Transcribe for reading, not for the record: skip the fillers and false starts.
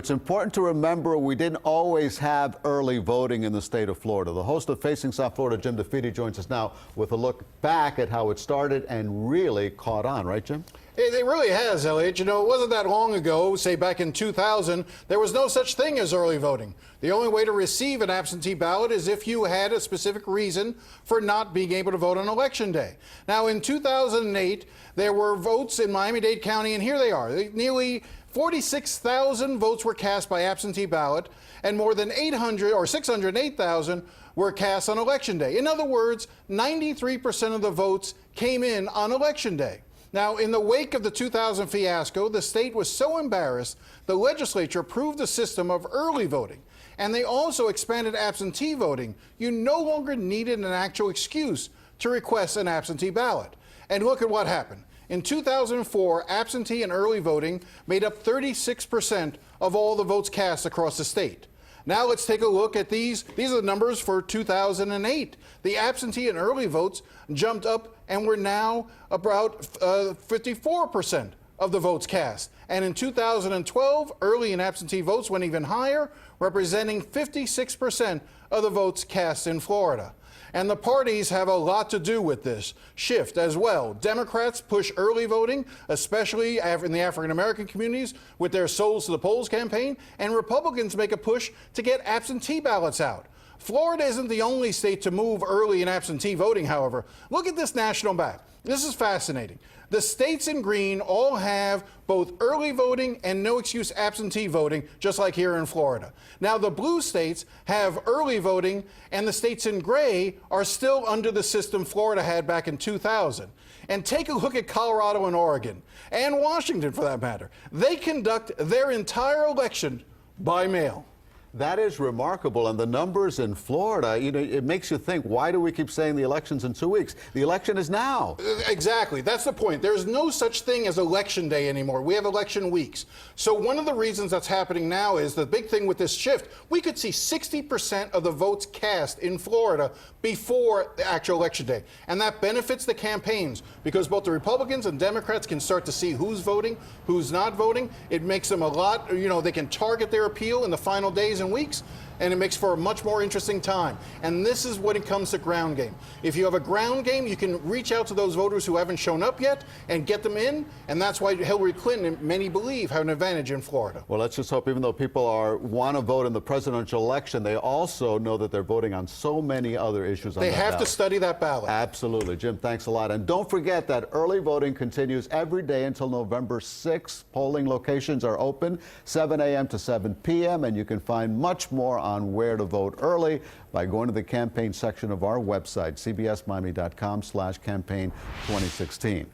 it's important to remember we didn't always have early voting in the state of Florida. The host of Facing South Florida, Jim DeFede, joins us now with a look back at how it started and really caught on, right, Jim? It really has, Elliot. You know, it wasn't that long ago, say back in 2000, there was no such thing as early voting. The only way to receive an absentee ballot is if you had a specific reason for not being able to vote on Election Day. Now, in 2008, there were votes in Miami-Dade County, and here they are. Nearly 46,000 votes were cast by absentee ballot, and more than 608,000 were cast on Election Day. In other words, 93% of the votes came in on Election Day. Now, in the wake of the 2000 fiasco, the state was so embarrassed, the legislature approved a system of early voting, and they also expanded absentee voting. You no longer needed an actual excuse to request an absentee ballot. And look at what happened. In 2004, absentee and early voting made up 36% of all the votes cast across the state. Now let's take a look at these. These are the numbers for 2008. The absentee and early votes jumped up and were now about 54% of the votes cast. And in 2012, early and absentee votes went even higher, representing 56% of the votes cast in Florida. And the parties have a lot to do with this shift as well. Democrats push early voting, especially in the African-American communities, with their Souls to the Polls campaign, and Republicans make a push to get absentee ballots out. Florida isn't the only state to move early in absentee voting, however. Look at this national map. This is fascinating. The states in green all have both early voting and no excuse absentee voting, just like here in Florida. Now, the blue states have early voting, and the states in gray are still under the system Florida had back in 2000. And take a look at Colorado and Oregon, and Washington for that matter. They conduct their entire election by mail. That is remarkable, and the numbers in Florida, you know, it makes you think, why do we keep saying the election's in 2 weeks? The election is now. Exactly. That's the point. There's no such thing as election day anymore. We have election weeks. So one of the reasons that's happening now is the big thing with this shift, we could see 60% of the votes cast in Florida before the actual election day. And that benefits the campaigns because both the Republicans and Democrats can start to see who's voting, who's not voting. It makes them a lot, you know, they can target their appeal in the final days and weeks, and it makes for a much more interesting time. And this is when it comes to ground game. If you have a ground game, you can reach out to those voters who haven't shown up yet and get them in, and that's why Hillary Clinton, many believe, have an advantage in Florida. Well, let's just hope, even though people want to vote in the presidential election, they also know that they're voting on so many other issues on that ballot. They have to study that ballot. Absolutely. Jim, thanks a lot. And don't forget that early voting continues every day until November 6th. Polling locations are open 7 a.m. to 7 p.m., and you can find much more on where to vote early by going to the campaign section of our website, cbsmiami.com/campaign2016.